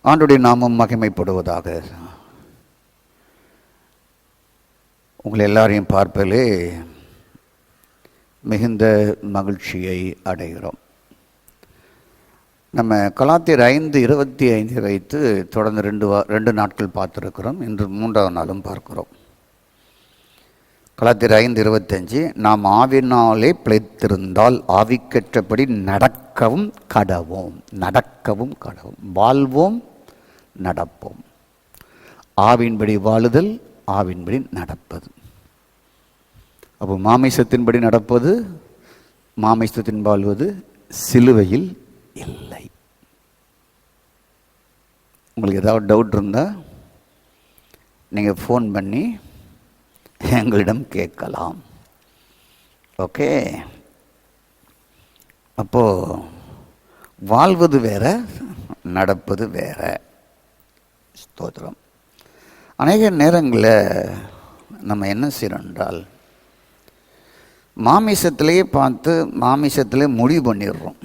ஆண்டுடைய நாமம் மகிமைப்படுவதாக. உங்களை எல்லாரையும் பார்ப்பதிலே மிகுந்த மகிழ்ச்சியை அடைகிறோம். நம்ம கலாத்தியர் 5:25 வைத்து தொடர்ந்து ரெண்டு நாட்கள் பார்த்துருக்கிறோம். இன்று 3வது நாளும் பார்க்கிறோம். கலாத்தியர் 5:25, நாம் ஆவினாலே பிழைத்திருந்தால் ஆவிக்கேற்றபடி நடக்கவும் கடவோம். வாழ்வோம், நடப்போம். ஆவின்படி வாழுதல், ஆவின்படி நடப்பது. அப்போ மாமிசத்தின்படி நடப்பது, மாமிசத்தின் வாழ்வது சிலுவையில் இல்லை. உங்களுக்கு ஏதாவது டவுட் இருந்தால் நீங்கள் ஃபோன் பண்ணி எங்களிடம் கேட்கலாம். ஓகே. அப்போது வாழ்வது வேற, நடப்பது வேற. ஸ்தோத்திரம். அநேக நேரங்களில் நம்ம என்ன செய்கிறோம் என்றால், மாமிசத்திலேயே பார்த்து மாமிசத்திலே முடிவு பண்ணிடுறோம்.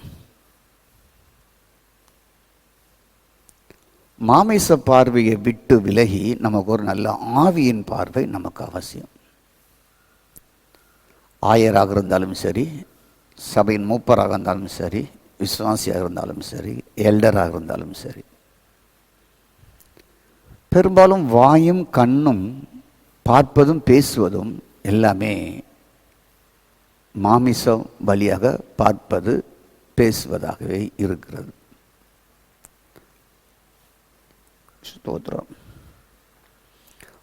மாமிச பார்வையை விட்டு விலகி நமக்கு ஒரு நல்ல ஆவியின் பார்வை நமக்கு அவசியம். ஆயராக இருந்தாலும் சரி, சபையின் மூப்பராக இருந்தாலும் சரி, விசுவாசியாக இருந்தாலும் சரி, எல்டராக இருந்தாலும் சரி, பெரும்பாலும் வாயும் கண்ணும் பார்ப்பதும் பேசுவதும் எல்லாமே மாமிசம் வழியாக பார்ப்பது பேசுவதாகவே இருக்கிறது. ஸ்தோத்திரம்.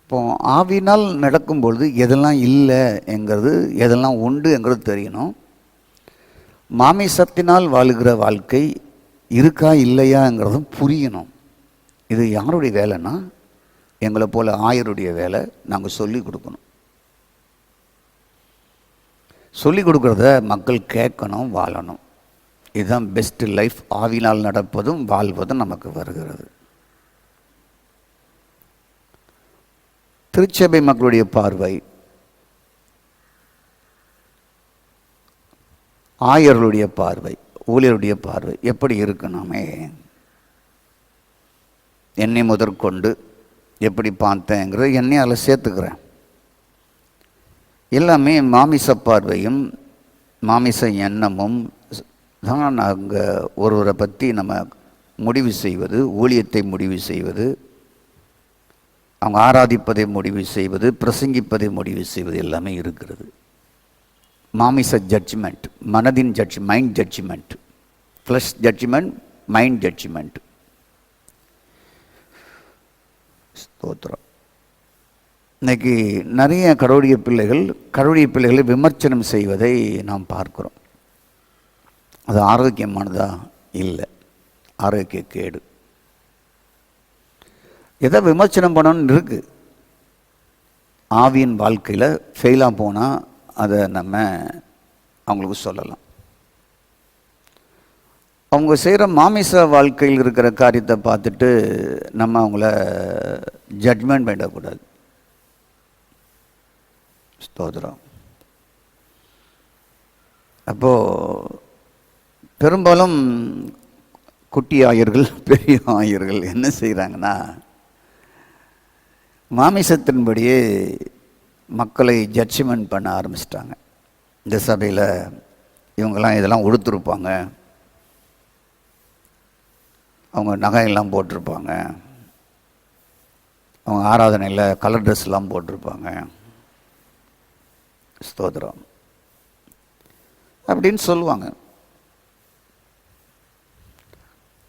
இப்போ ஆவினால் நடக்கும்பொழுது எதெல்லாம் இல்லை என்கிறது, எதெல்லாம் உண்டு என்கிறது தெரியணும். மாமிசத்தினால் வாழுகிற வாழ்க்கை இருக்கா இல்லையாங்கிறதும் புரியணும். இது யாருடைய வேலைன்னா, எங்களை போல ஆயருடைய வேலை. நாங்கள் சொல்லிக் கொடுக்கணும். சொல்லிக் கொடுக்குறத மக்கள் கேட்கணும், வாழணும். இதுதான் பெஸ்ட் லைஃப். ஆவினால் நடப்பதும் வாழ்வதும் நமக்கு வருகிறது. திருச்சபை மக்களுடைய பார்வை, ஆயர்களுடைய பார்வை, ஊழியருடைய பார்வை எப்படி இருக்கணுமே, என்னை முதற்கொண்டு எப்படி பார்த்தேங்கிறது என்னை அதில் சேர்த்துக்கிறேன். எல்லாமே மாமிச பார்வையும் மாமிச எண்ணமும் தான் நாங்கள் ஒருவரை பற்றி நம்ம முடிவு செய்வது, ஊழியத்தை முடிவு செய்வது, அவங்க ஆராதிப்பதை முடிவு செய்வது, பிரசங்கிப்பதை முடிவு செய்வது எல்லாமே இருக்கிறது. மாமிச ஜட்ஜ்மெண்ட், மனதின் mind judgment, flesh judgment, mind judgment. ஸ்தோத்திரம். இன்னைக்கு நிறைய கடவுளிய பிள்ளைகளை விமர்சனம் செய்வதை நாம் பார்க்கிறோம். அது ஆரோக்கியமானதா? இல்லை, ஆரோக்கிய கேடு. எதை விமர்சனம் பண்ணணும்னு இருக்கு. ஆவியின் வாழ்க்கையில் ஃபெயிலாக போனால் அதை நம்ம அவங்களுக்கு சொல்லலாம். அவங்க செய்கிற மாமிச வாழ்க்கையில் இருக்கிற காரியத்தை பார்த்துட்டு நம்ம அவங்கள ஜட்ஜ்மெண்ட் பண்ணிடக்கூடாது. ஸ்தோத்திரம். அப்போது பெரும்பாலும் குட்டி ஆயர்கள், பெரிய ஆயர்கள் என்ன செய்கிறாங்கன்னா, மாமிசத்தின்படியே மக்களை ஜட்ஜ்மெண்ட் பண்ண ஆரம்பிச்சிட்டாங்க. இந்த சபையில் இவங்கெல்லாம் இதெல்லாம் உடுத்திருப்பாங்க, அவங்க நகையெல்லாம் போட்டிருப்பாங்க, அவங்க ஆராதனையில் கலர் ட்ரெஸ்லாம் போட்டிருப்பாங்க. ஸ்தோத்திரம் அப்படின்னு சொல்லுவாங்க.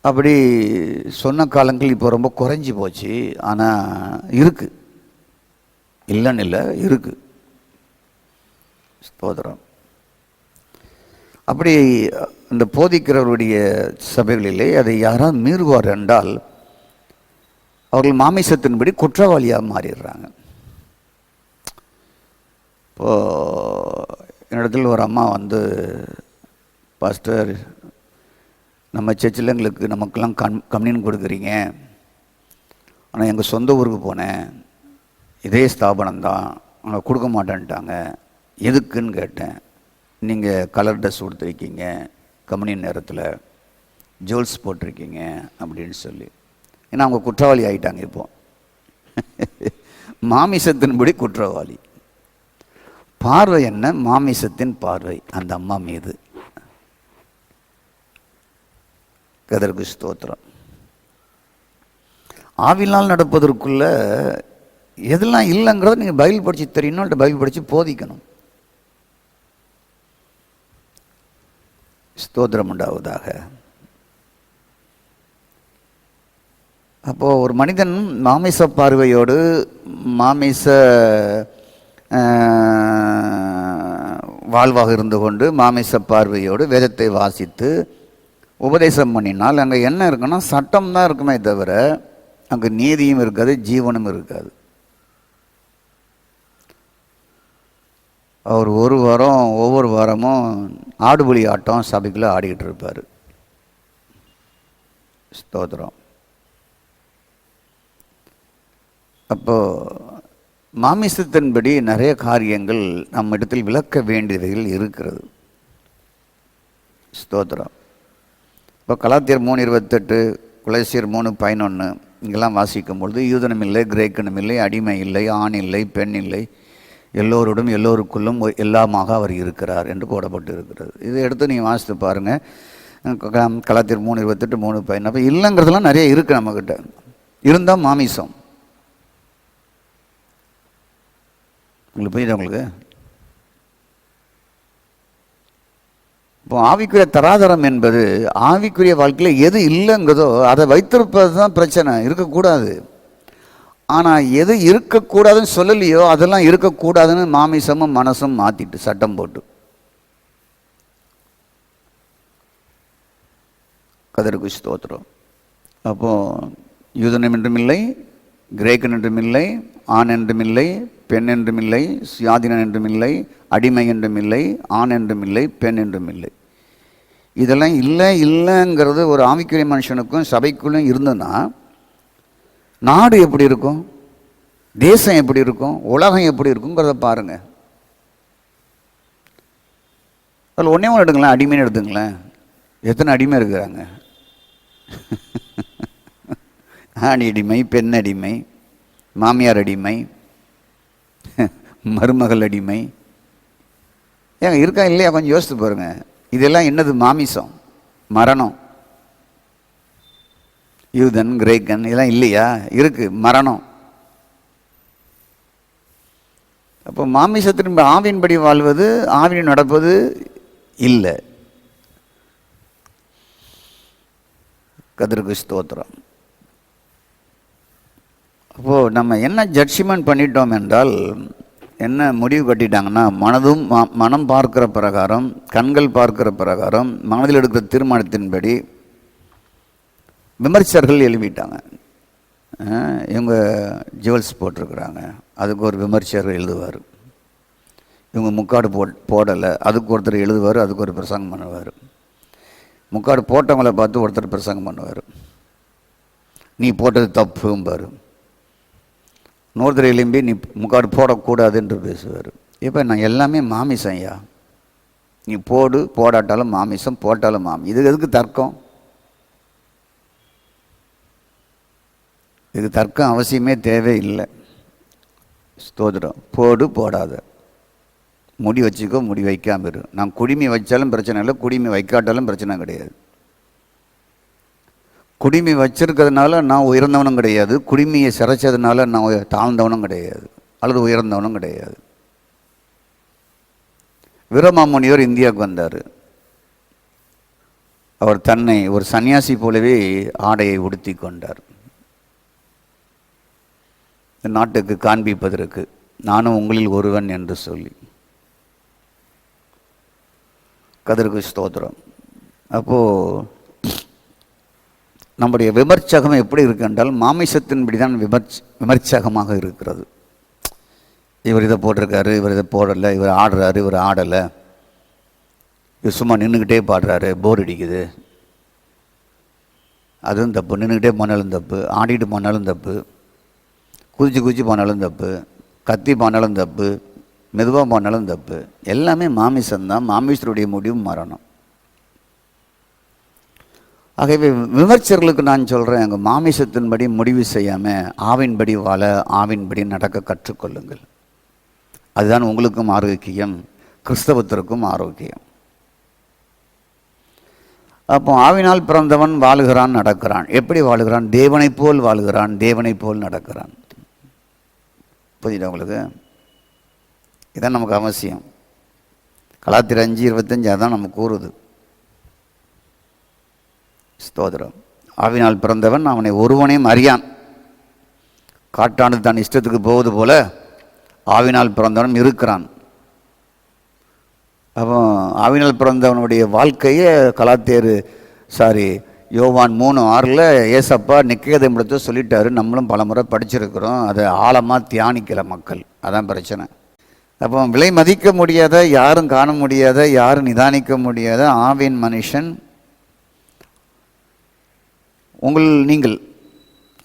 அப்படி சொன்ன காலங்கள் இப்போ ரொம்ப குறைஞ்சி போச்சு. ஆனால் இருக்குது, இல்லைன்னு இல்லை, இருக்குது. ஸ்தோத்திரம். அப்படி இந்த போதிக்கிறவருடைய சபைகளிலே அதை யாராவது மீறுவார் என்றால் அவர்கள் மாமிசத்தின்படி குற்றவாளியாக மாறிடுறாங்க. இப்போது என்னிடத்தில் ஒரு அம்மா வந்து, பாஸ்டர், நம்ம சர்ச்சில் நமக்கெல்லாம் கம்யூனியன் கொடுக்குறீங்க, ஆனால் எங்கள் சொந்த ஊருக்கு போனேன், இதே ஸ்தாபனம்தான், அவங்க கொடுக்க மாட்டேன்ட்டாங்க, எதுக்குன்னு கேட்டேன். நீங்கள் கலர் ட்ரெஸ் கொடுத்துருக்கீங்க, கம்யூனியன் நேரத்தில் ஜுவல்ஸ் போட்டிருக்கீங்க அப்படின்னு சொல்லி. ஏன்னா அவங்க குற்றவாளி ஆகிட்டாங்க. இப்போ மாமிசத்தின்படி குற்றவாளி. பார்வை என்ன? மாமிசத்தின் பார்வை அந்த அம்மா மீது. கர்த்தருக்கு ஸ்தோத்திரம். ஆவினால் நடப்பதற்குள்ள எதெல்லாம் இல்லைங்கிறத நீங்கள் பைபிள் படித்து தெரியணும், பைபிள் படித்து போதிக்கணும். ஸ்தோத்திரம் உண்டாவதாக. அப்போது ஒரு மனிதன் மாமிச பார்வையோடு மாமிச வாழ்வாக இருந்து கொண்டு மாமிச பார்வையோடு வேதத்தை வாசித்து உபதேசம் பண்ணினால் அங்கே என்ன இருக்குன்னா சட்டம் தான் இருக்குமே தவிர அங்கே நீதியும் இருக்காது, ஜீவனும் இருக்காது. அவர் ஒவ்வொரு வாரமும் ஆடுபுலி ஆட்டம் சபைக்குள்ளே ஆடிக்கிட்டு இருப்பார். ஸ்தோத்திரம். அப்போது மாமிசத்தின்படி நிறைய காரியங்கள் நம்ம இடத்தில் விளக்க வேண்டியவைகள் இருக்கிறது. ஸ்தோத்திரம். இப்போ கலாத்தியர் 3:28, கொலோசியர் 3:11 இங்கெல்லாம் வாசிக்கும் பொழுது யூதனும் இல்லை, கிரேக்கனும் இல்லை, அடிமை இல்லை, ஆண் இல்லை, பெண் இல்லை, எல்லோருடன் எல்லோருக்குள்ளும் எல்லாமாக அவர் இருக்கிறார் என்று போடப்பட்டு இருக்கிறது. இதை எடுத்து நீங்கள் வாசித்து பாருங்கள். கலாத்தியர் 3:28, 3:11. அப்போ இல்லைங்கிறதுலாம் நிறைய இருக்குது நம்மக்கிட்ட. இருந்தால் மாமிசம். உங்களுக்கு புரியுதா? உங்களுக்கு இப்போ ஆவிக்குரிய தராதரம் என்பது ஆவிக்குரிய வாழ்க்கையில் எது இல்லைங்கிறதோ அதை வைத்திருப்பது தான் பிரச்சனை. இருக்கக்கூடாது. ஆனால் எது இருக்கக்கூடாதுன்னு சொல்லலையோ அதெல்லாம் இருக்கக்கூடாதுன்னு மாமிசமும் மனசும் மாற்றிட்டு சட்டம் போட்டு. கர்த்தருக்கு ஸ்தோத்திரம். அப்போது யூதனம் என்றும் இல்லை, கிரேக்கன் என்றும் இல்லை, ஆண் என்றும் இல்லை, பெண் என்றும் இல்லை, சுயாதீனன் என்றும் இல்லை, அடிமை என்றும் இல்லை, ஆண் என்றும் இல்லை, பெண் என்றும் இல்லை. இதெல்லாம் இல்லைங்கிறது ஒரு ஆவிக்குரிய மனுஷனுக்கும் சபைக்குள்ளும் இருந்ததுன்னா நாடு எப்படி இருக்கும், தேசம் எப்படி இருக்கும், உலகம் எப்படி இருக்குங்கிறத பாருங்கள். அதில் ஒன்றே எடுங்களேன், அடிமைன்னு எடுத்துங்களேன். எத்தனை அடிமை இருக்கிறாங்க? ஆண் அடிமை, பெண் அடிமை, மாமியார் அடிமை, மருமகள் அடிமை. ஏங்க இருக்கா இல்லையா? கொஞ்சம் யோசித்து பாருங்க. இதெல்லாம் என்னது? மாமிசம், மரணம். யூதன், கிரேக்கன் இதெல்லாம் இல்லையா? இருக்கு, மரணம். அப்போ மாமிசத்தின் ஆவியின்படி வாழ்வது, ஆவியின் நடப்பது இல்லை. கர்த்தருக்கு ஸ்தோத்திரம். அப்போது நம்ம என்ன ஜட்ஜ்மெண்ட் பண்ணிட்டோம் என்றால், என்ன முடிவு கட்டிட்டாங்கன்னா, மனம் பார்க்கிற பிரகாரம், கண்கள் பார்க்கிற பிரகாரம், மனதில் எடுக்கிற தீர்மானத்தின்படி விமர்சகர்கள் எழுப்பிட்டாங்க. இவங்க ஜுவல்ஸ் போட்டிருக்கிறாங்க, அதுக்கு ஒரு விமர்சகர் எழுதுவார். இவங்க முக்காடு போடலை, அதுக்கு ஒருத்தர் எழுதுவார், அதுக்கு ஒரு பிரசங்கம் பண்ணுவார். முக்காடு போட்டவங்களை பார்த்து ஒருத்தர் பிரசங்கம் பண்ணுவார், நீ போட்டது தப்பும்பார். இன்னொருத்தர் எழும்பி நீ முக்காடு போடக்கூடாது என்று பேசுவார். இப்போ நான் எல்லாமே மாமிசம் ஐயா, நீ போடாட்டாலும் மாமிசம், போட்டாலும் இதுக்கு எதுக்கு தர்க்கம்? இதுக்கு தர்க்கம் அவசியமே தேவையில்லை. ஸ்தோத்திரம். போடாத, முடி வச்சுக்கோ, முடி வைக்காம இரு. நான் குடிமி வச்சாலும் பிரச்சனை இல்லை, குடிமி வைக்காட்டாலும் பிரச்சனை கிடையாது. குடிமி வச்சிருக்கிறதுனால நான் உயர்ந்தவனும் கிடையாது, குடிமியை சிறைச்சதுனால நான் தாழ்ந்தவனும் கிடையாது, அல்லது உயர்ந்தவனும் கிடையாது. வீரமாமுனிவர் இந்தியாவுக்கு வந்தார். அவர் தன்னை ஒரு சன்னியாசி போலவே ஆடையை உடுத்தி கொண்டார். நாட்டுக்கு காண்பிப்பதற்கு, நானும் உங்களில் ஒருவன் என்று சொல்லி. கர்த்தருக்கு ஸ்தோத்திரம். அப்போது நம்முடைய விமர்சகம் எப்படி இருக்கு என்றால், மாமிசத்தின்படி தான் விமர்சகமாக இருக்கிறது. இவர் இதை போட்டிருக்காரு, இவர் இதை போடலை, இவர் ஆடுறாரு, இவர் ஆடலை, இவர் சும்மா நின்றுக்கிட்டே பாடுறாரு, போர் அடிக்குது, அதுவும் தப்பு. நின்றுக்கிட்டே போனாலும் தப்பு, ஆடிட்டு போனாலும் தப்பு, குதிச்சு போனாலும் தப்பு, கத்தி போனாலும் தப்பு, மெதுவாக போனாலும் தப்பு. எல்லாமே மாமிசம்தான். மாமிசருடைய முடிவு மரணம். ஆகவே விமர்சகர்களுக்கு நான் சொல்கிறேன், எங்கள் மாமிசத்தின்படி முடிவு செய்யாமல் ஆவின்படி வாழ, ஆவின்படி நடக்க கற்றுக்கொள்ளுங்கள். அதுதான் உங்களுக்கும் ஆரோக்கியம், கிறிஸ்தவத்திற்கும் ஆரோக்கியம். அப்போ ஆவினால் பிறந்தவன் வாழுகிறான், நடக்கிறான். எப்படி வாழுகிறான்? தேவனைப் போல் வாழுகிறான், தேவனைப் போல் நடக்கிறான். புரியுதா உங்களுக்கு? இதான் நமக்கு அவசியம். கலாத்தியர் 5:25 அதான் நம்ம கூறுது. ஸ்தோத்திரம். ஆவினால் பிறந்தவன் அவனை ஒருவனையும் அறியான். காட்டானது தன் இஷ்டத்துக்கு போவது போல ஆவினால் பிறந்தவனும் இருக்கிறான். அப்போ ஆவினால் பிறந்தவனுடைய வாழ்க்கையை யோவான் 3:6 ஏசப்பா நிக்கதேமுக்கு சொல்லிட்டாரு. நம்மளும் பல முறை படிச்சிருக்கிறோம். அதை ஆழமாக தியானிக்கல மக்கள். அதான் பிரச்சனை. அப்போ விலை மதிக்க முடியாத, யாரும் காண முடியாத, யாரும் நிதானிக்க முடியாத ஆவின் மனுஷன் நீங்கள்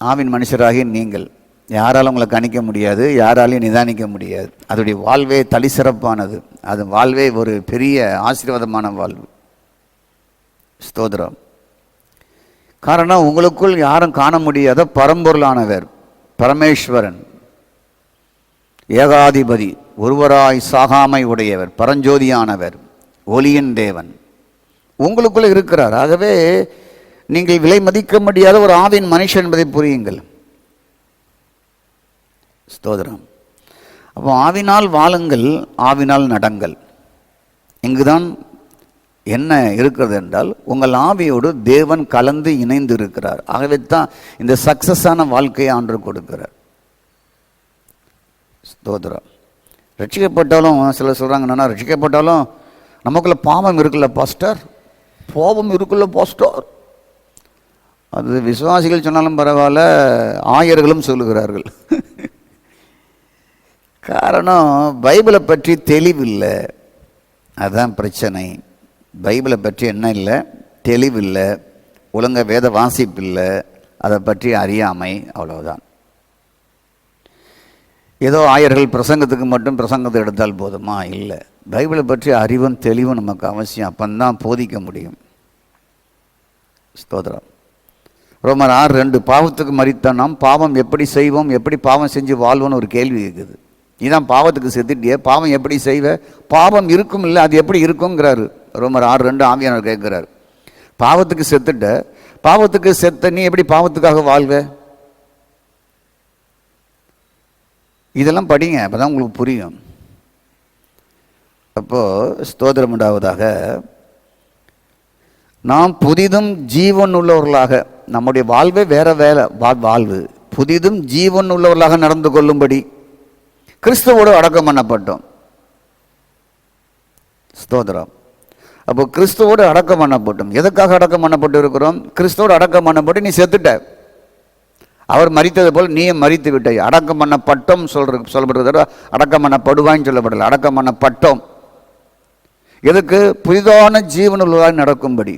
ஆவின் மனுஷராகி நீங்கள் யாராலும் உங்களை கணிக்க முடியாது, யாராலையும் நிதானிக்க முடியாது. அதோடைய வாழ்வே தனி சிறப்பானது. அது வாழ்வே ஒரு பெரிய ஆசீர்வாதமான வாழ்வு. ஸ்தோத்திரம். காரணம், உங்களுக்குள் யாரும் காண முடியாத பரம்பொருளானவர், பரமேஸ்வரன், ஏகாதிபதி, ஒருவராய் சாகாமை உடையவர், பரஞ்சோதியானவர், ஒளியின் தேவன் உங்களுக்குள்ள இருக்கிறார். ஆகவே நீங்கள் விலை மதிக்க முடியாத ஒரு ஆவின் மனுஷன் என்பதை புரியுங்கள். ஸ்தோத்திரம். அப்போ ஆவினால் வாழுங்கள், ஆவினால் நடங்கள். இங்குதான் என்ன இருக்கிறது என்றால், உங்கள் ஆவியோடு தேவன் கலந்து இணைந்து இருக்கிறார். ஆகவே தான் இந்த சக்சஸான வாழ்க்கையை ஆண்டு கொடுக்கிறார். ஸ்தோத்திரம். ரட்சிக்கப்பட்டாலும் சிலர் சொல்கிறாங்க, என்னன்னா ரட்சிக்கப்பட்டாலும் நமக்குள்ள பாவம் இருக்குல்ல பாஸ்டர், பாவம் இருக்குல்ல பாஸ்டர். அது விசுவாசிகள் சொன்னாலும் பரவாயில்ல, ஆயர்களும் சொல்லுகிறார்கள். காரணம், பைபிளை பற்றி தெளிவில்லை. அதுதான் பிரச்சனை. பைபிளை பற்றி என்ன இல்லை? தெளிவில்லை. ஒழுங்க வேத வாசிப்பு இல்லை. அதை பற்றி அறியாமை, அவ்வளவுதான். ஏதோ ஆயர்கள் பிரசங்கத்துக்கு மட்டும் பிரசங்கத்தை எடுத்தால் போதுமா? இல்லை. பைபிளை பற்றி அறிவும் தெளிவும் நமக்கு அவசியம். அப்பந்தான் போதிக்க முடியும். ஸ்தோத்திரம். ரோமர் 6:2 பாவத்துக்கு மரித்த நாம் பாவம் எப்படி செய்வோம், எப்படி பாவம் செஞ்சு வாழ்வோன்னு ஒரு கேள்வி இருக்குது. இதான் பாவத்துக்கு செத்துட்டியே, பாவம் எப்படி செய்வ? பாவம் இருக்கும் இல்லை, அது எப்படி இருக்குங்கிறாரு ரோமர் 6:2 ஆவியானவர் கேட்கிறார். பாவத்துக்கு செத்துட்ட, பாவத்துக்கு செத்த நீ எப்படி பாவத்துக்காக வாழ்வ? இதெல்லாம் படிங்க, அப்பதான் உங்களுக்கு புரியும். அப்போ ஸ்தோத்திரம் உண்டாவதாக. நாம் புதிதும் ஜீவன் உள்ளவர்களாக, நம்முடைய வாழ்வே வேற வாழ்வு, புதிதும் ஜீவன் உள்ளவர்களாக நடந்து கொள்ளும்படி கிறிஸ்துவோடு அடக்கம் பண்ணப்பட்டோம். ஸ்தோத்திரம். அப்போ கிறிஸ்துவோடு அடக்கம் பண்ணப்பட்டோம். எதுக்காக அடக்கம் பண்ணப்பட்டு இருக்கிறோம்? கிறிஸ்துவோடு அடக்கம் பண்ணப்பட்டு நீ செத்துட்ட. அவர் மரித்தது போல் நீயும் மரித்து விட்டாய். அடக்கம் பண்ணப்பட்டோம் சொல்லப்படுறது, அடக்கம் பண்ணப்படுவான்னு சொல்லப்படல, அடக்கம் பண்ணப்பட்டோம். எதுக்கு? புதிதான ஜீவனுள்ளதாக நடக்கும்படி.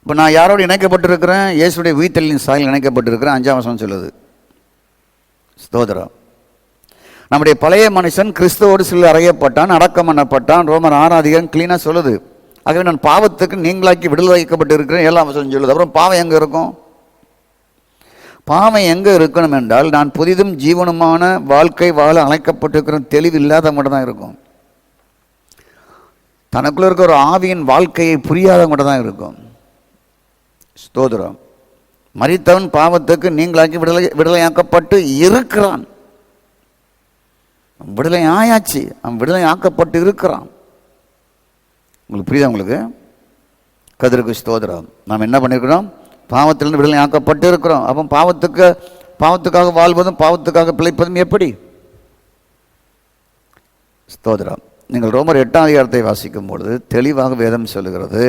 இப்போ நான் யாரோடு இணைக்கப்பட்டிருக்கிறேன்? இயேசுடைய உயிர்த்தெழுதலின் சாயலில் இணைக்கப்பட்டிருக்கிறேன். 5ஆம் வசனம் சொல்லுது. ஸ்தோத்திரம். நம்முடைய பழைய மனுஷன் கிறிஸ்துவோடு சில அறையப்பட்டான், அடக்கம் பண்ணப்பட்டான். ரோமர் 6 கிளீனாக சொல்லுது. ஆகவே நான் பாவத்துக்கு நீங்களாக்கி விடுதலை வைக்கப்பட்டு இருக்கிறேன். 7ஆம் வசனம் சொல்லுது. அப்புறம் பாவம் எங்கே இருக்கும்? பாவம் எங்கே இருக்கணும் என்றால், நான் புதிதும் ஜீவனுமான வாழ்க்கை வாழ அழைக்கப்பட்டிருக்கிற தெளிவு இல்லாத மட்டும் தான் இருக்கும். தனக்குள்ள இருக்க ஒரு ஆவியின் வாழ்க்கையை புரியாத மட்டும் தான் இருக்கும். ஸ்தோத்திரம். மரித்தவன் பாவத்துக்கு நீங்களாக்கி விடுதலையாக்கப்பட்டு இருக்கிறான். விடுதலை ஆயாச்சு, அவன் விடுதலை ஆக்கப்பட்டு இருக்கிறான். உங்களுக்கு புரியுதா? உங்களுக்கு கதிருக்கு ஸ்தோத்திரம். நாம் என்ன பண்ணியிருக்கிறோம்? பாவத்திலிருந்து விடுதலை ஆக்கப்பட்டு இருக்கிறோம். அப்போ பாவத்துக்காக வாழ்வதும் பாவத்துக்காக பிழைப்பதும் எப்படி? ஸ்தோத்திரம். நீங்கள் ரோமர் 8 வாசிக்கும் பொழுது தெளிவாக வேதம் சொல்லுகிறது.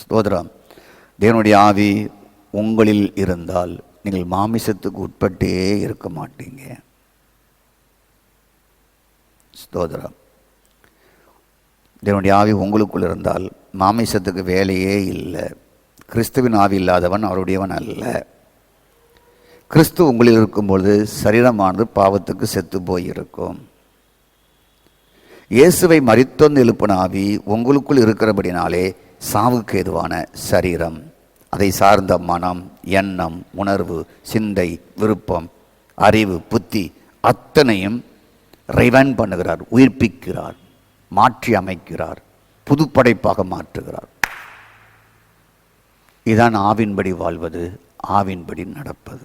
ஸ்தோத்திரம். தேவனுடைய ஆவி உங்களில் இருந்தால் நீங்கள் மாமிசத்துக்கு உட்பட்டே இருக்க மாட்டீங்க. ஸ்தோத்திரம். தேவனுடைய ஆவி உங்களுக்குள் இருந்தால் மாமிசத்துக்கு வேலையே இல்லை. கிறிஸ்துவின் ஆவி இல்லாதவன் அவருடையவன் அல்ல. கிறிஸ்து உங்களில் இருக்கும்பொழுது சரீரமானது பாவத்துக்கு செத்து போயிருக்கும். இயேசுவை மரித்தொன்று எழுப்பின ஆவி உங்களுக்குள் இருக்கிறபடினாலே சாவுக்கு ஏதுவான சரீரம், அதை சார்ந்த மனம், எண்ணம், உணர்வு, சிந்தை, விருப்பம், அறிவு, புத்தி அத்தனையும் ரிவைண்ட் பண்ணுகிறார், உயிர்ப்பிக்கிறார், மாற்றி அமைக்கிறார், புதுப்படைப்பாக மாற்றுகிறார். இதான் ஆவின்படி வாழ்வது, ஆவின்படி நடப்பது.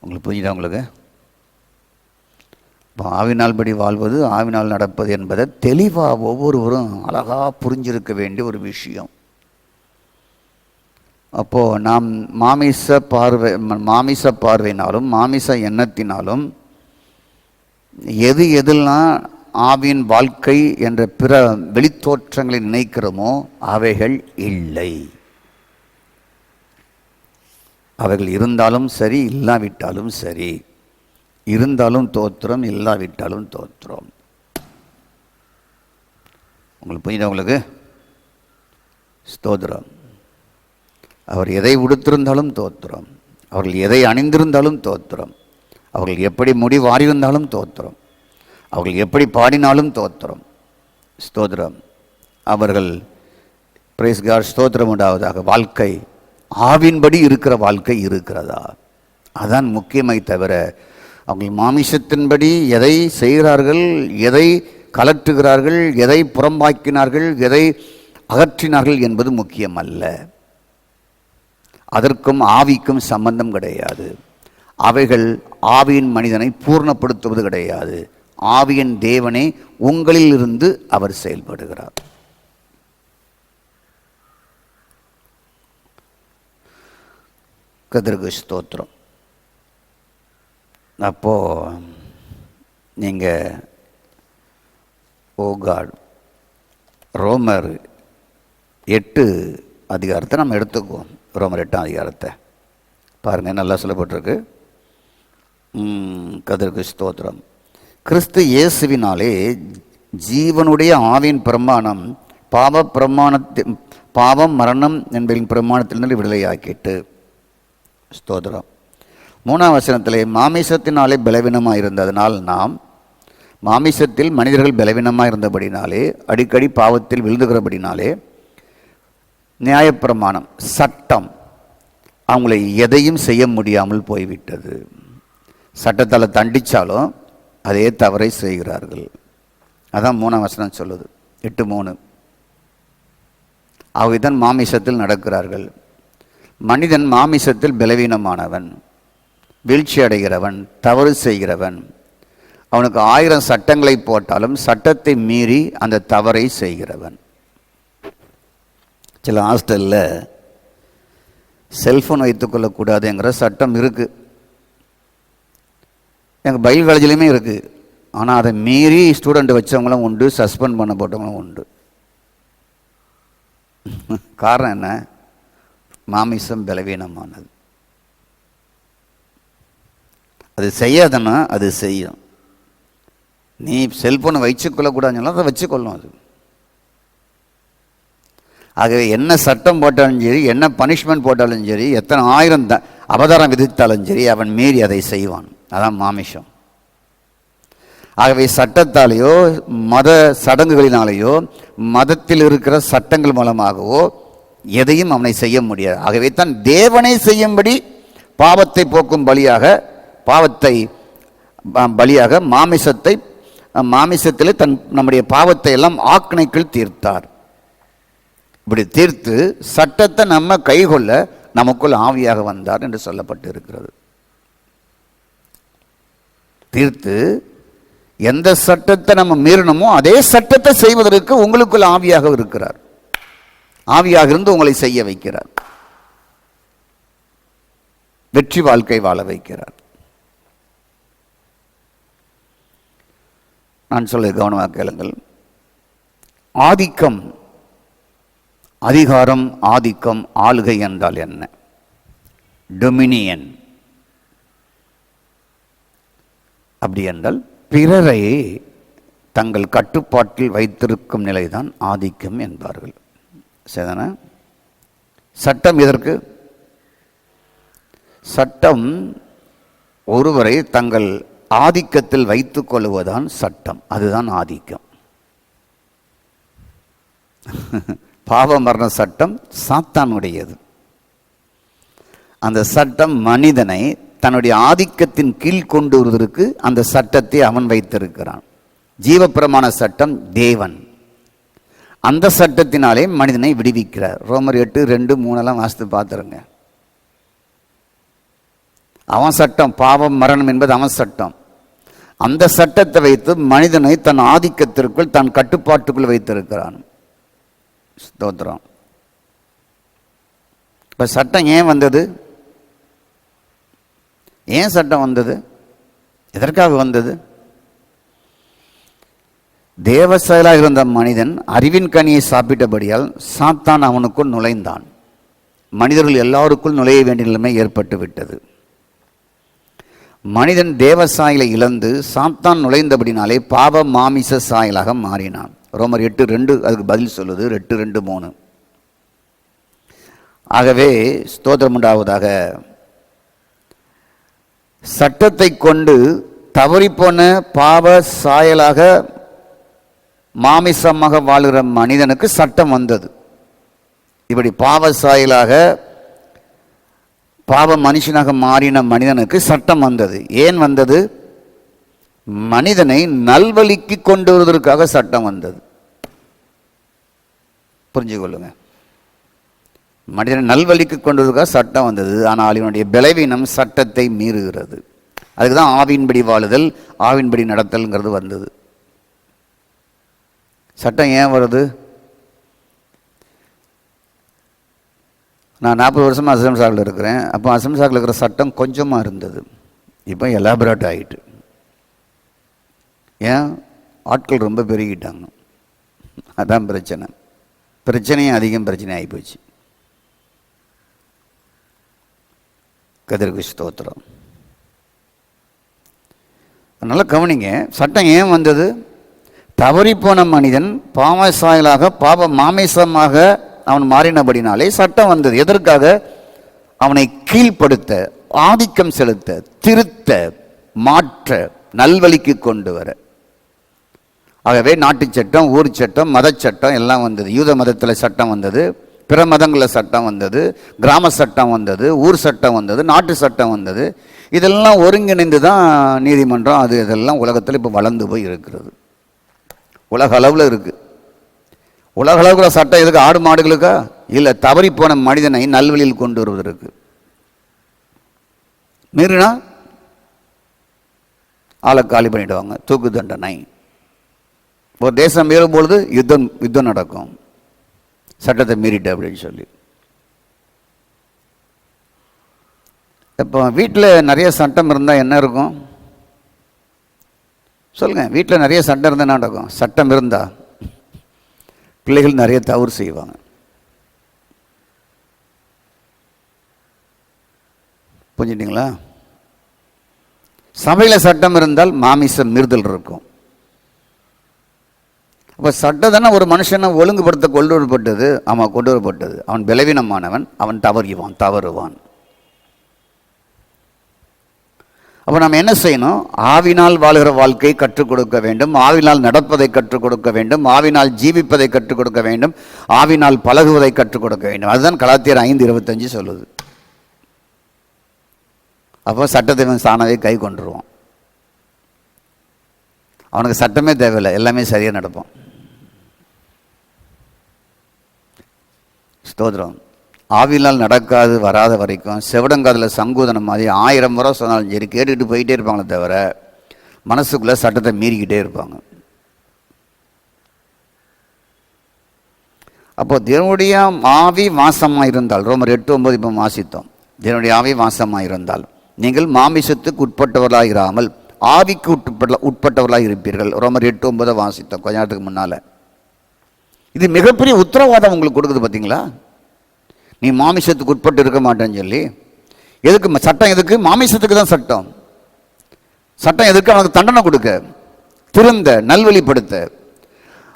உங்களுக்கு புரியுதா? உங்களுக்கு இப்போ ஆவினால் படி வாழ்வது, ஆவினால் நடப்பது என்பதை தெளிவாக ஒவ்வொருவரும் அழகாக புரிஞ்சிருக்க வேண்டிய ஒரு விஷயம். அப்போது நாம் மாமிச பார்வையினாலும் மாமிச எண்ணத்தினாலும் எதெல்லாம் ஆவியின் வாழ்க்கை என்ற பிற வெளித்தோற்றங்களை நினைக்கிறோமோ அவைகள் இல்லை. அவைகள் இருந்தாலும் சரி, இல்லாவிட்டாலும் சரி. இருந்தாலும் தோத்திரம், இல்லாவிட்டாலும் தோத்திரம். உங்களுக்கு புரியுதா? உங்களுக்கு ஸ்தோத்திரம். அவர் எதை உடுத்திருந்தாலும் தோத்திரம், அவர்கள் எதை அணிந்திருந்தாலும் தோத்திரம், அவர்கள் எப்படி முடி வாரியிருந்தாலும் தோத்திரம், அவர்கள் எப்படி பாடினாலும் தோத்திரம். ஸ்தோத்திரம். அவர்கள் பிரைஸ் காட், ஸ்தோத்திரம் உண்டாவதாக. வாழ்க்கை ஆவின்படி இருக்கிற வாழ்க்கை இருக்கிறதா? அதான் முக்கியமை தவிர அவர்கள் மாமிசத்தின்படி எதை செய்கிறார்கள், எதை கலற்றுகிறார்கள், எதை புறம்பாக்கினார்கள், எதை அகற்றினார்கள் என்பது முக்கியம் அல்ல. அதற்கும் ஆவிக்கும் சம்பந்தம் கிடையாது. அவைகள் ஆவியின் மனிதனை பூர்ணப்படுத்துவது கிடையாது. ஆவியின் தேவனே உங்களில் இருந்து அவர் செயல்படுகிறார். கர்த்தருக்கு ஸ்தோத்திரம். அப்போது நீங்கள் ரோமர் 8 அதிகாரத்தை நம்ம எடுத்துக்குவோம். ரோமர் 8 அதிகாரத்தை பாருங்கள், நல்லா சொல்லப்பட்டிருக்கு. கர்த்தருக்கு ஸ்தோத்திரம். கிறிஸ்து இயேசுவினாலே ஜீவனுடைய ஆவியின் பிரமாணம் பாவம் மரணம் என்பதின் பிரமாணத்திலிருந்து விடுதலையாக்கிட்டு. ஸ்தோத்திரம். 3ஆம் வசனத்திலே மாமிசத்தினாலே பலவீனமாக இருந்ததனால் நாம் மாமிசத்தில் மனிதர்கள் பலவீனமாக இருந்தபடினாலே, அடிக்கடி பாவத்தில் விழுந்துகிறபடினாலே, நியாயப்பிரமாணம் சட்டம் அவங்களை எதையும் செய்ய முடியாமல் போய்விட்டது. சட்டத்தால் தண்டித்தாலும் அதே தவறை செய்கிறார்கள். அதான் 3ஆம் வசனம் சொல்லுது. 8:3. அவைதான் மாமிசத்தில் நடக்கிறார்கள். மனிதன் மாமிசத்தில் பலவீனமானவன், வீழ்ச்சி அடைகிறவன், தவறு செய்கிறவன். அவனுக்கு 1000 சட்டங்களை போட்டாலும் சட்டத்தை மீறி அந்த தவறை செய்கிறவன். சில ஹாஸ்டலில் செல்ஃபோன் வைத்துக்கொள்ளக்கூடாதுங்கிற சட்டம் இருக்குது. எங்கள் பைபிள் காலேஜ்லேயுமே இருக்குது. ஆனால் அதை மீறி ஸ்டூடெண்ட் வச்சவங்களும் உண்டு, சஸ்பெண்ட் பண்ண போட்டவங்களும் உண்டு. காரணம் என்ன? மாமிசம் பலவீனமானது. அது செய்யாதன்னா அது செய்யும். நீ செல்ஃபோனை வச்சுக்கொள்ளக்கூடாதுன்னு அதை வச்சுக்கொள்ளும் அது. ஆகவே என்ன சட்டம் போட்டாலும் சரி, என்ன பனிஷ்மெண்ட் போட்டாலும் சரி, எத்தனை 1000 அபதாரம் விதித்தாலும் சரி, அவன் மீறி அதை செய்வான். அதான் மாமிசம். ஆகவே சட்டத்தாலேயோ மத சடங்குகளினாலேயோ மதத்தில் இருக்கிற சட்டங்கள் மூலமாகவோ எதையும் அவனை செய்ய முடியாது. ஆகவே தான் தேவனை செய்யும்படி பாவத்தை போக்கும் பலியாக மாமிசத்திலே நம்முடைய பாவத்தை எல்லாம் ஆக்கினைக்குள் தீர்த்தார். இப்படி தீர்த்து சட்டத்தை நம்ம கைகொள்ள நமக்குள் ஆவியாக வந்தார் என்று சொல்லப்பட்டு இருக்கிறது. தீர்த்து எந்த சட்டத்தை நம்ம மீறணுமோ அதே சட்டத்தை செய்வதற்கு உங்களுக்குள் ஆவியாக இருக்கிறார். ஆவியாக இருந்து உங்களை செய்ய வைக்கிறார். வெற்றி வாழ்க்கை வாழ வைக்கிறார். நான் சொல்ல கவனமாக கேளுங்கள். ஆதிக்கம், அதிகாரம், ஆதிக்கம், ஆளுகை என்றால் என்ன? டொமினியன். அப்படி என்றால் பிறரை தங்கள் கட்டுப்பாட்டில் வைத்திருக்கும் நிலைதான் ஆதிக்கம் என்பார்கள். சரிதானே? சட்டம் எதற்கு? சட்டம் ஒருவரை தங்கள் ஆதிக்கத்தில் வைத்துக் கொள்வதுதான் சட்டம். அதுதான் ஆதிக்கம். பாவ மரண சட்டம் சாத்தானுடையது. அந்த சட்டம் மனிதனை தன்னுடைய ஆதிக்கத்தின் கீழ் கொண்டு வருவதற்கு அந்த சட்டத்தை அவன் வைத்திருக்கிறான். ஜீவப்பிரமாண சட்டம் தேவன். அந்த சட்டத்தினாலே மனிதனை விடுவிக்கிறார். ரோமர் 8:2-3 வாசித்து பார்த்துருங்க. அவன் சட்டம், பாவம் மரணம் என்பது அவன் சட்டம். அந்த சட்டத்தை வைத்து மனிதனை தன் ஆதிக்கத்திற்குள் தன் கட்டுப்பாட்டுக்குள் வைத்திருக்கிறான். ஸ்தோத்திரம். இப்ப சட்டம் ஏன் வந்தது? ஏன் சட்டம் வந்தது? எதற்காக வந்தது? தேவ செயலாக இருந்த மனிதன் அறிவின் கனியை சாப்பிட்டபடியால் சாத்தான் அவனுக்குள் நுழைந்தான். மனிதர்கள் எல்லாருக்குள் நுழைய வேண்டிய நிலைமை ஏற்பட்டு விட்டது. மனிதன் தேவ சாயலை இழந்து சாத்தான் நுழைந்தபடினாலே பாவ மாமிச சாயலாக மாறினான். ரோமர் 8:2 அதுக்கு பதில் சொல்லுது. 8:2-3. ஆகவே ஸ்தோத்திரம் உண்டாவதாக, சட்டத்தை கொண்டு தவறிப்போன பாவ சாயலாக மாமிசமாக வாழ்கிற மனிதனுக்கு சட்டம் வந்தது. இப்படி பாவ சாயலாக பாவ மனுஷனாக மாறின மனிதனுக்கு சட்டம் வந்தது. ஏன் வந்தது? மனிதனை நல்வழிக்கு கொண்டு வருவதற்காக சட்டம் வந்தது. புரிஞ்சு கொள்ளுங்க. மனிதனை நல்வழிக்கு கொண்டு வருவதற்காக சட்டம் வந்தது. ஆனால் இவனுடைய பலவீனம் சட்டத்தை மீறுகிறது. அதுக்கு தான் ஆவின்படி வாழுதல், ஆவின்படி நடத்தல்ங்கிறது வந்தது. சட்டம் ஏன் வருது? நான் 40 வருஷமாக அசம் சாக்கில் இருக்கிறேன். அப்போ அசம் சாக்கில் இருக்கிற சட்டம் கொஞ்சமாக இருந்தது. இப்போ எலாபரேட் ஆகிட்டு. ஏன்? ஆட்கள் ரொம்ப பெருகிட்டாங்க. அதான் பிரச்சனை. பிரச்சனையும் அதிகம் பிரச்சனை ஆகிப்போச்சு. கதிர்க்கு ஸ்தோத்திரம். அதனால் கவனிங்க, சட்டம் ஏன் வந்தது? தவறிப்போன மனிதன் பாவ சாயலாக பாவ மாமிசமாக அவன் மாறினபடினாலே சட்டம் வந்தது. எதற்காக? அவனை கீழ்ப்படுத்த, ஆதிக்கம் செலுத்த, திருத்த, மாற்ற, நல்வழிக்கு கொண்டு வர. ஆகவே நாட்டு சட்டம், ஊர் சட்டம், மத சட்டம் எல்லாம் வந்தது. யூத மதத்தில் சட்டம் வந்தது, பிற மதங்களில் சட்டம் வந்தது, கிராம சட்டம் வந்தது, ஊர் சட்டம் வந்தது, நாட்டு சட்டம் வந்தது. இதெல்லாம் ஒருங்கிணைந்து தான் நீதிமன்றம் அது இதெல்லாம் உலகத்தில் இப்போ வளர்ந்து போய் இருக்கிறது. உலக அளவில் இருக்குது. உலக அளவுக்குள்ள சட்டம் எதுக்கு? ஆடு மாடுகளுக்கா? இல்லை, தவறி போன மனிதனை நல்வழியில் கொண்டு வருவதற்கு. மீறினா ஆளை காலி பண்ணிடுவாங்க, தூக்கு தண்டனை. ஒரு தேசம் மீறும்பொழுது யுத்தம் நடக்கும், சட்டத்தை மீறிட்டு அப்படின்னு சொல்லி. இப்போ வீட்டில் நிறைய சட்டம் இருந்தால் என்ன இருக்கும் சொல்லுங்க? வீட்டில் நிறைய சட்டம் இருந்தால் என்ன நடக்கும்? சட்டம் இருந்தால் பிள்ளைகள் நிறைய தவறு செய்வாங்க. புரிஞ்சுட்டீங்களா? சபையில் சட்டம் இருந்தால் மாமிசம் மீறுதல் இருக்கும். அப்போ சட்டம் தானே ஒரு மனுஷனை ஒழுங்குபடுத்த கொண்டு வரப்பட்டது. அவன் கொண்டு வரப்பட்டது. அவன் பலவீனமானவன், அவன் தவறுவான். அப்போ நம்ம என்ன செய்யணும்? ஆவினால் வாழ்கிற வாழ்க்கையை கற்றுக் கொடுக்க வேண்டும், ஆவினால் நடப்பதை கற்றுக் கொடுக்க வேண்டும், ஆவினால் ஜீவிப்பதை கற்றுக் கொடுக்க வேண்டும், ஆவினால் பழகுவதை கற்றுக் கொடுக்க வேண்டும். அதுதான் கலாத்தியர் 5:25 சொல்லுது. அப்போ சட்டத்தை சாணவே கை கொண்டுருவான். அவனுக்கு சட்டமே தேவையில்லை, எல்லாமே சரியாக நடப்பான். ஸ்தோத்திரம். ஆவினால் நடக்காது வராத வரைக்கும் செவடங்காதில் சங்கூதனம் மாதிரி 1000 முறை சொன்னாலும் சரி கேட்டுக்கிட்டு போயிட்டே இருப்பாங்களே தவிர மனசுக்குள்ளே சட்டத்தை மீறிக்கிட்டே இருப்பாங்க. அப்போ தேவனுடைய ஆவி வாசமாக இருந்தால், ரோமர் 8:9 இப்போ வாசித்தோம். தேவனுடைய ஆவி வாசமாக இருந்தால் நீங்கள் மாமிசத்துக்கு உட்பட்டவர்களாக இராமல் ஆவிக்கு உட்பட்டவர்களாக இருப்பீர்கள். ரோமர் 8:9 வாசித்தோம் கொஞ்ச நேரத்துக்கு முன்னால். இது மிகப்பெரிய உத்தரவாதம் உங்களுக்கு கொடுக்குது. பார்த்தீங்களா? நீ மாமிசத்துக்கு உட்பட்டு இருக்க மாட்டேன்னு சொல்லி. எதுக்கு சட்டம்? எதுக்கு? மாமிசத்துக்கு தான் சட்டம். சட்டம் எதுக்கு? அவனுக்கு தண்டனை கொடுக்க, திருந்த, நல்வழிப்படுத்த.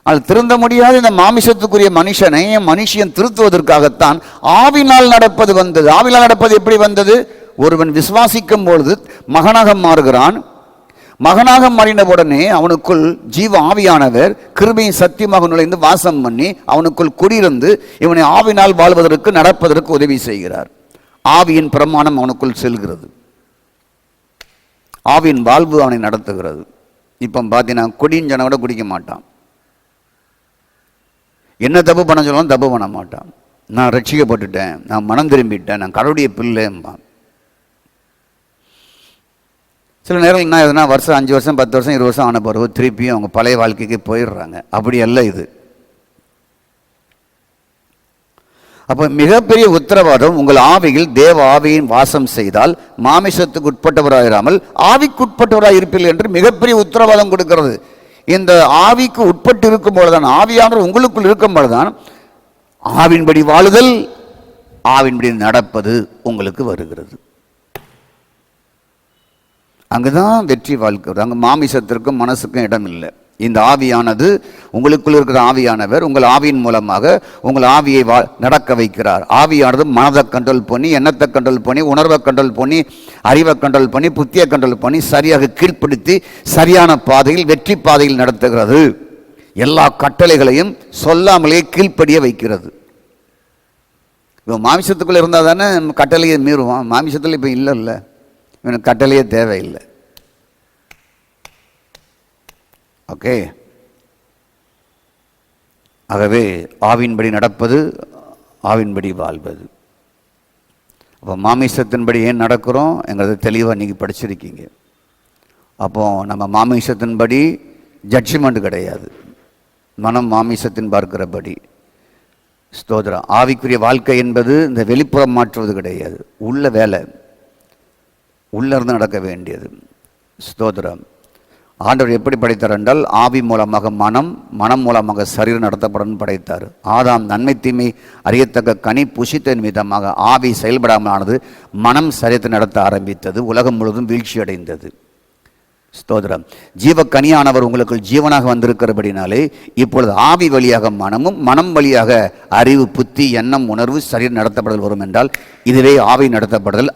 அது திருந்த முடியாத இந்த மாமிசத்துக்குரிய மனுஷன் திருத்துவதற்காகத்தான் ஆவினால் நடப்பது வந்தது. ஆவினால் நடப்பது எப்படி வந்தது? ஒருவன் விசுவாசிக்கும் பொழுது மகனாக மாறுகிறான். மகனாக மாறின உடனே அவனுக்குள் ஜீவ ஆவியானவர் கிருபையின் சத்தியமாக நுழைந்து வாசம் பண்ணி அவனுக்குள் குடியிருந்து இவனை ஆவினால் வாழ்வதற்கு நடப்பதற்கு உதவி செய்கிறார். ஆவியின் பிரமாணம் அவனுக்குள் செல்கிறது. ஆவியின் வாழ்வு அவனை நடத்துகிறது. இப்போ பார்த்தீங்கன்னா குடின்னு சொன்ன கூட குடிக்க மாட்டான். என்ன தப்பு பண்ண சொல்லணும் தப்பு பண்ண மாட்டான். நான் ரட்சிக்கப்பட்டுட்டேன், நான் மனம் திரும்பிட்டேன், நான் கடவுளுடைய பிள்ளைம்பான். சில நேரங்கள் என்ன எதுனா வருஷம் 5 வருஷம் 10 வருஷம் 20 வருஷம் ஆன பிறகு திருப்பியும் அவங்க பழைய வாழ்க்கைக்கு போயிடுறாங்க. அப்படி அல்ல இது. அப்போ மிகப்பெரிய உத்தரவாதம், உங்கள் ஆவியில் தேவ ஆவியின் வாசம் செய்தால் மாமிசத்துக்கு உட்பட்டவராயிராமல் ஆவிக்குட்பட்டவராக இருப்பீர்கள் என்று மிகப்பெரிய உத்தரவாதம் கொடுக்கிறது. இந்த ஆவிக்கு உட்பட்டு இருக்கும் பொழுதுதான், ஆவியானவர் உங்களுக்குள் இருக்கும் பொழுதுதான் ஆவின்படி வாழுதல், ஆவின்படி நடப்பது உங்களுக்கு வருகிறது. அங்குதான் வெற்றி வாழ்க்கை. அங்கே மாமிசத்திற்கும் மனசுக்கும் இடம் இல்லை. இந்த ஆவியானது உங்களுக்குள் இருக்கிற ஆவியானவர் உங்கள் ஆவியின் மூலமாக உங்கள் ஆவியை நடக்க வைக்கிறார். ஆவியானது மனதை கண்ட்ரோல் பண்ணி, எண்ணத்தை கண்ட்ரோல் பண்ணி, உணர்வை கண்ட்ரோல் பண்ணி, அறிவை கண்ட்ரோல் பண்ணி, புத்தியை கண்ட்ரோல் பண்ணி சரியாக கீழ்ப்படுத்தி சரியான பாதையில் வெற்றி பாதையில் நடத்துகிறது. எல்லா கட்டளைகளையும் சொல்லாமலே கீழ்ப்படிய வைக்கிறது. இப்போ மாமிசத்துக்குள்ளே இருந்தால் தானே கட்டளையை மீறுவான். மாமிசத்தில் இப்போ இல்லைல்ல, இவனுக்கு கட்டளையே தேவையில்லை. ஓகே. ஆகவே ஆவின்படி நடப்பது, ஆவின்படி வாழ்வது. அப்போ மாமிசத்தின்படி ஏன் நடக்கிறோம் என்கிறது தெளிவாக நீங்கள் படிச்சிருக்கீங்க. அப்போ நம்ம மாமிசத்தின்படி ஜட்ஜ்மெண்ட் கிடையாது, மனம் மாமிசத்தின் பார்க்கிறபடி. ஸ்தோத்திரம். ஆவிக்குரிய வாழ்க்கை என்பது இந்த வெளிப்புறம் மாற்றுவது கிடையாது, உள்ள வேலை, உள்ளிருந்து நடக்க வேண்டியது. ஸ்தோத்திரம். ஆண்டவர் எப்படி படைத்தார் என்றால் ஆவி மூலமாக மனம், மனம் மூலமாக சரீரம் நடத்தப்படும் படைத்தார். ஆதாம் நன்மை தீமை அறியத்தக்க கனி புசித்தன் விதமாக ஆவி செயல்படாமல் ஆனது, மனம் சரீரத்தை நடத்த ஆரம்பித்தது, உலகம் முழுவதும் வீழ்ச்சி அடைந்தது. ஸ்தோத்திரம். ஜீவ கனியானவர் உங்களுக்கு ஜீவனாக வந்திருக்கிறபடினாலே இப்பொழுது ஆவி வழியாக மனமும், மனம் வழியாக அறிவு, புத்தி, எண்ணம், உணர்வு, சரீரம் நடத்தப்படுதல் வரும் என்றால் இதுவே ஆவி நடத்தப்படுதல்.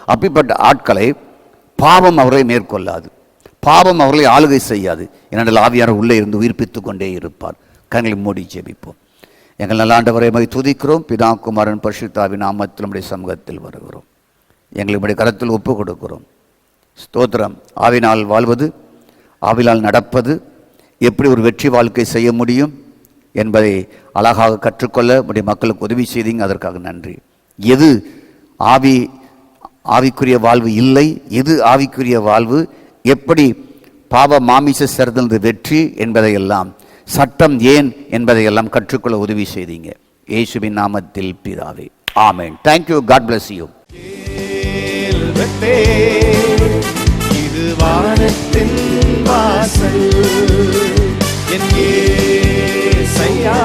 அப்படிப்பட்ட ஆட்களை பாவம் அவர்களை மேற்கொள்ளாது, பாவம் அவர்களை ஆளுகை செய்யாது. ஏனென்றால் ஆவியார் உள்ளே இருந்து உயிர்ப்பித்து கொண்டே இருப்பார். கண்களை மூடி ஜெபிப்போம். எங்கள் நல்ல ஆண்டவரை துதிக்கிறோம். பிதா குமாரன் பரிசுத்தாவின் நாமத்தில் நம்முடைய சமூகத்தில் வருகிறோம். எங்களுடைய கரத்தில் ஒப்பு கொடுக்கிறோம். ஸ்தோத்திரம். ஆவினால் வாழ்வது, ஆவினால் நடப்பது, எப்படி ஒரு வெற்றி வாழ்க்கை செய்ய முடியும் என்பதை அழகாக கற்றுக்கொள்ள நம்முடைய மக்களுக்கு உதவி செய்தீங்க, அதற்காக நன்றி. எது ஆவிக்குரிய வாழ்வு இல்லை, எது ஆவிக்குரிய வாழ்வு, எப்படி பாவ மாமிச சரதிலிருந்து வெற்றி என்பதையெல்லாம், சட்டம் ஏன் என்பதையெல்லாம் கற்றுக்கொள்ள உதவி செய்தீங்க. இயேசுவின் நாமத்தில் பிதாவே, ஆமென். தேங்க்யூ. God bless you. இது வானத்தின் வாசல், என் இயேசையா,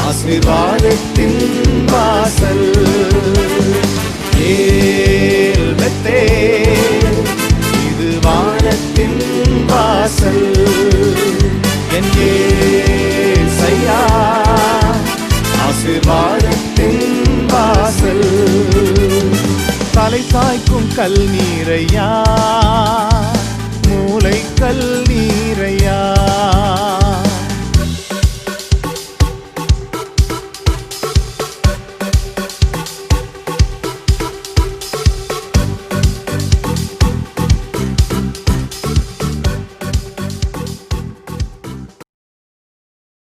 ஆசீர்வாதத்தின் வாசல். இது வானத்தின் வாசல், என் இயேசையா, ஆசீர்வாதத்தின் வாசல். தலை காய்க்கும் கல் நீரையா, மூளை கல் நீரையா,